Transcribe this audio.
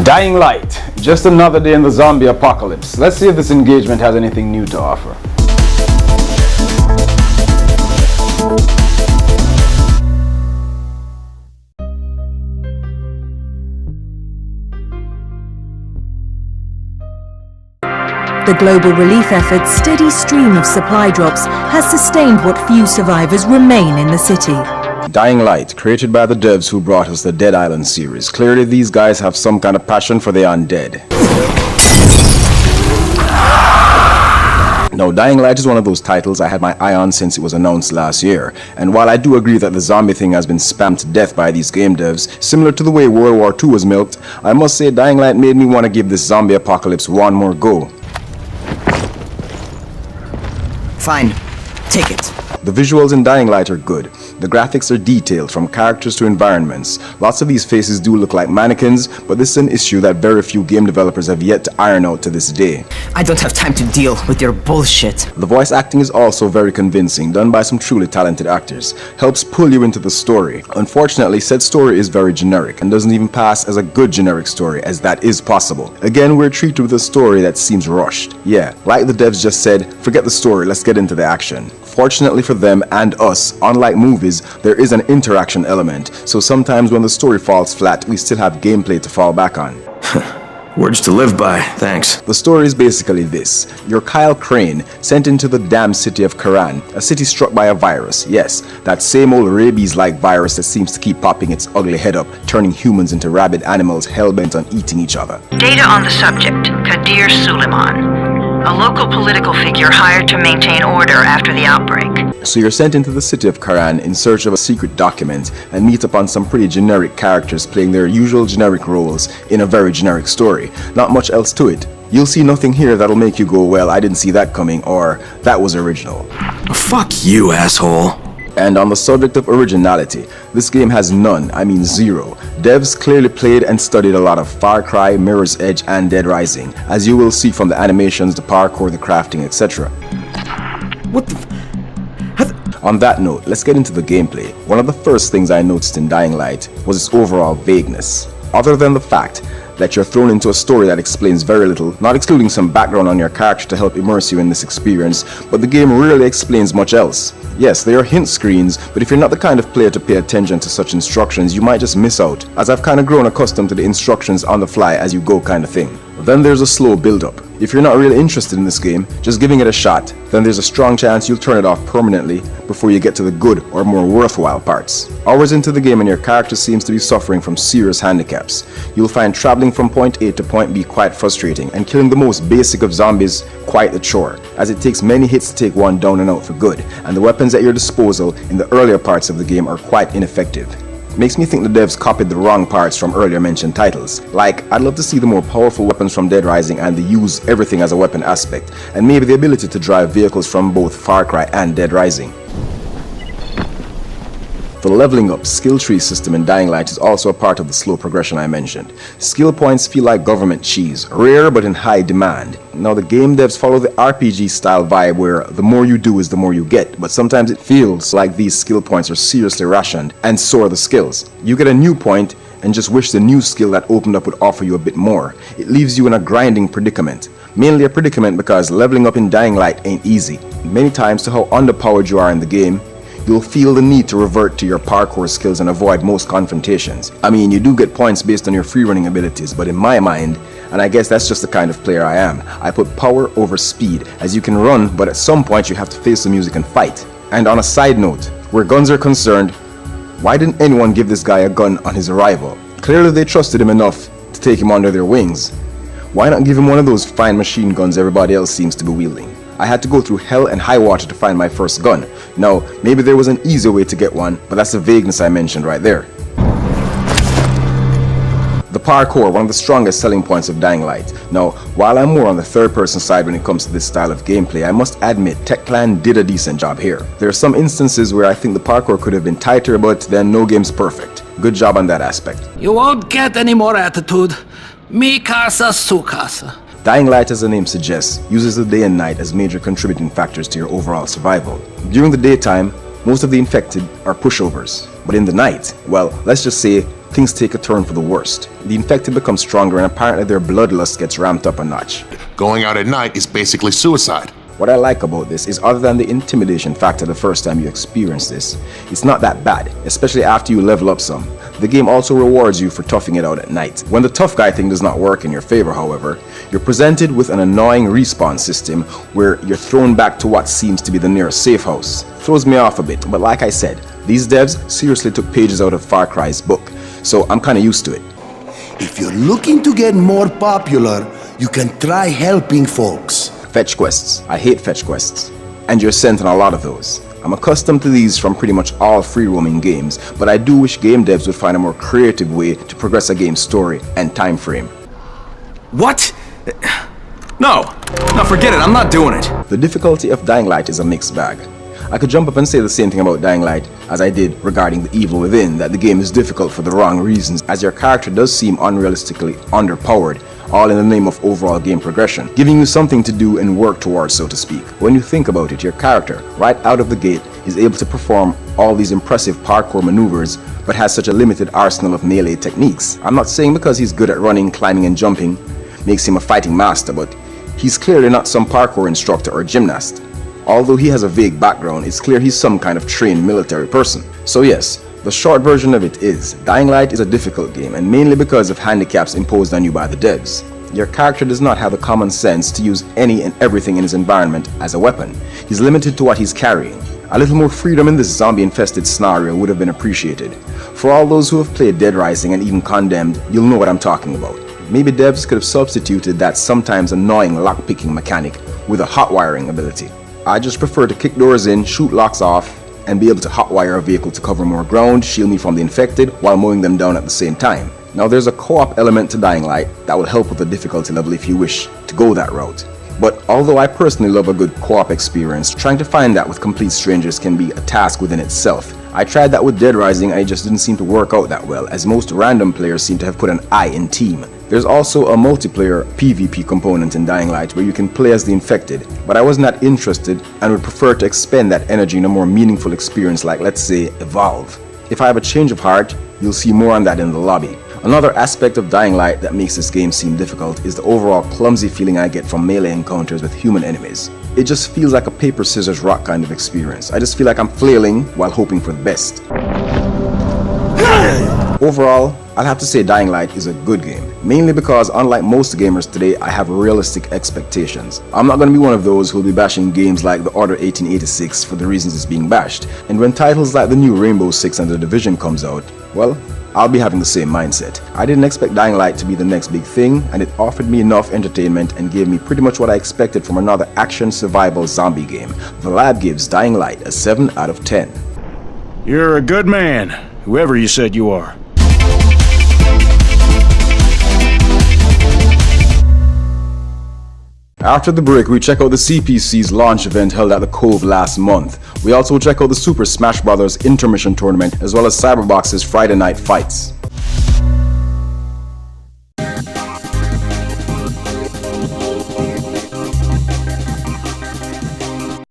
Dying Light, just another day in the zombie apocalypse. Let's see if this engagement has anything new to offer. The global relief effort's steady stream of supply drops has sustained what few survivors remain in the city. Dying Light, created by the devs who brought us the Dead Island series. Clearly these guys have some kind of passion for the undead. Now, Dying Light is one of those titles I had my eye on since it was announced last year, and while I do agree that the zombie thing has been spammed to death by these game devs, similar to the way World War II was milked, I must say Dying Light made me want to give this zombie apocalypse one more go. Fine. Take it. The visuals in Dying Light are good. The graphics are detailed, from characters to environments. Lots of these faces do look like mannequins, but this is an issue that very few game developers have yet to iron out to this day. I don't have time to deal with your bullshit. The voice acting is also very convincing, done by some truly talented actors. Helps pull you into the story. Unfortunately, said story is very generic and doesn't even pass as a good generic story, as that is possible. Again, we're treated with a story that seems rushed. Yeah, like the devs just said, forget the story, let's get into the action. Fortunately for them and us, unlike movies, there is an interaction element, so sometimes when the story falls flat, we still have gameplay to fall back on. Words to live by, thanks. The story is basically this. You're Kyle Crane, sent into the damned city of Karan, a city struck by a virus. Yes, that same old rabies-like virus that seems to keep popping its ugly head up, turning humans into rabid animals hell-bent on eating each other. Data on the subject, Kadir Suleiman. A local political figure hired to maintain order after the outbreak. So you're sent into the city of Karan in search of a secret document and meet upon some pretty generic characters playing their usual generic roles in a very generic story. Not much else to it. You'll see nothing here that'll make you go, well, I didn't see that coming, or that was original. Fuck you, asshole. And on the subject of originality, this game has none, I mean zero. Devs clearly played and studied a lot of Far Cry, Mirror's Edge, and Dead Rising, as you will see from the animations, the parkour, the crafting, etc. What the On that note, let's get into the gameplay. One of the first things I noticed in Dying Light was its overall vagueness. Other than the fact that you're thrown into a story that explains very little, not excluding some background on your character to help immerse you in this experience, but the game rarely explains much else. Yes, there are hint screens, but if you're not the kind of player to pay attention to such instructions, you might just miss out, as I've kind of grown accustomed to the instructions on the fly as you go kind of thing. Then there's a slow build-up. If you're not really interested in this game, just giving it a shot, then there's a strong chance you'll turn it off permanently before you get to the good or more worthwhile parts. Hours into the game and your character seems to be suffering from serious handicaps. You'll find traveling from point A to point B quite frustrating, and killing the most basic of zombies quite a chore, as it takes many hits to take one down and out for good, and the weapons at your disposal in the earlier parts of the game are quite ineffective. Makes me think the devs copied the wrong parts from earlier mentioned titles. Like, I'd love to see the more powerful weapons from Dead Rising and the use everything as a weapon aspect, and maybe the ability to drive vehicles from both Far Cry and Dead Rising. The leveling up skill tree system in Dying Light is also a part of the slow progression I mentioned. Skill points feel like government cheese, rare but in high demand. Now the game devs follow the RPG style vibe where the more you do is the more you get, but sometimes it feels like these skill points are seriously rationed, and so are the skills. You get a new point and just wish the new skill that opened up would offer you a bit more. It leaves you in a grinding predicament. Mainly a predicament because leveling up in Dying Light ain't easy. Many times, to how underpowered you are in the game, you'll feel the need to revert to your parkour skills and avoid most confrontations. I mean, you do get points based on your free-running abilities, but in my mind, and I guess that's just the kind of player I am, I put power over speed, as you can run, but at some point you have to face the music and fight. And on a side note, where guns are concerned, why didn't anyone give this guy a gun on his arrival? Clearly they trusted him enough to take him under their wings. Why not give him one of those fine machine guns everybody else seems to be wielding? I had to go through hell and high water to find my first gun. Now, maybe there was an easier way to get one, but that's the vagueness I mentioned right there. The parkour, one of the strongest selling points of Dying Light. Now, while I'm more on the third-person side when it comes to this style of gameplay, I must admit TechClan did a decent job here. There are some instances where I think the parkour could have been tighter, but then no game's perfect. Good job on that aspect. You won't get any more attitude. Mi casa, su casa. Dying Light, as the name suggests, uses the day and night as major contributing factors to your overall survival. During the daytime, most of the infected are pushovers, but in the night, well, let's just say things take a turn for the worst. The infected become stronger and apparently their bloodlust gets ramped up a notch. Going out at night is basically suicide. What I like about this is, other than the intimidation factor the first time you experience this, it's not that bad, especially after you level up some. The game also rewards you for toughing it out at night. When the tough guy thing does not work in your favor, however, you're presented with an annoying respawn system where you're thrown back to what seems to be the nearest safe house. Throws me off a bit, but like I said, these devs seriously took pages out of Far Cry's book, so I'm kinda used to it. If you're looking to get more popular, you can try helping folks. Fetch quests. I hate fetch quests. And you're sent on a lot of those. I'm accustomed to these from pretty much all free roaming games, but I do wish game devs would find a more creative way to progress a game's story and time frame. What? No, forget it, I'm not doing it. The difficulty of Dying Light is a mixed bag. I could jump up and say the same thing about Dying Light as I did regarding The Evil Within, that the game is difficult for the wrong reasons, as your character does seem unrealistically underpowered, all in the name of overall game progression, giving you something to do and work towards, so to speak. When you think about it, your character, right out of the gate, is able to perform all these impressive parkour maneuvers, but has such a limited arsenal of melee techniques. I'm not saying because he's good at running, climbing and jumping makes him a fighting master, but he's clearly not some parkour instructor or gymnast. Although he has a vague background, it's clear he's some kind of trained military person. So yes, the short version of it is, Dying Light is a difficult game, and mainly because of handicaps imposed on you by the devs. Your character does not have the common sense to use any and everything in his environment as a weapon. He's limited to what he's carrying. A little more freedom in this zombie-infested scenario would have been appreciated. For all those who have played Dead Rising and even Condemned, you'll know what I'm talking about. Maybe devs could have substituted that sometimes annoying lockpicking mechanic with a hot wiring ability. I just prefer to kick doors in, shoot locks off, and be able to hotwire a vehicle to cover more ground, shield me from the infected, while mowing them down at the same time. Now there's a co-op element to Dying Light that will help with the difficulty level if you wish to go that route. But although I personally love a good co-op experience, trying to find that with complete strangers can be a task within itself. I tried that with Dead Rising and it just didn't seem to work out that well, as most random players seem to have put an I in team. There's also a multiplayer PvP component in Dying Light where you can play as the infected, but I wasn't that interested and would prefer to expend that energy in a more meaningful experience like, let's say, Evolve. If I have a change of heart, you'll see more on that in the lobby. Another aspect of Dying Light that makes this game seem difficult is the overall clumsy feeling I get from melee encounters with human enemies. It just feels like a paper, scissors, rock kind of experience. I just feel like I'm flailing while hoping for the best. Overall, I'll have to say Dying Light is a good game, mainly because unlike most gamers today, I have realistic expectations. I'm not going to be one of those who will be bashing games like The Order 1886 for the reasons it's being bashed, and when titles like the new Rainbow Six and The Division comes out, well, I'll be having the same mindset. I didn't expect Dying Light to be the next big thing, and it offered me enough entertainment and gave me pretty much what I expected from another action survival zombie game. The lab gives Dying Light a 7 out of 10. You're a good man, whoever you said you are. After the break, we check out the CPC's launch event held at the Cove last month. We also check out the Super Smash Bros. Intermission Tournament as well as Cyberbox's Friday Night Fights.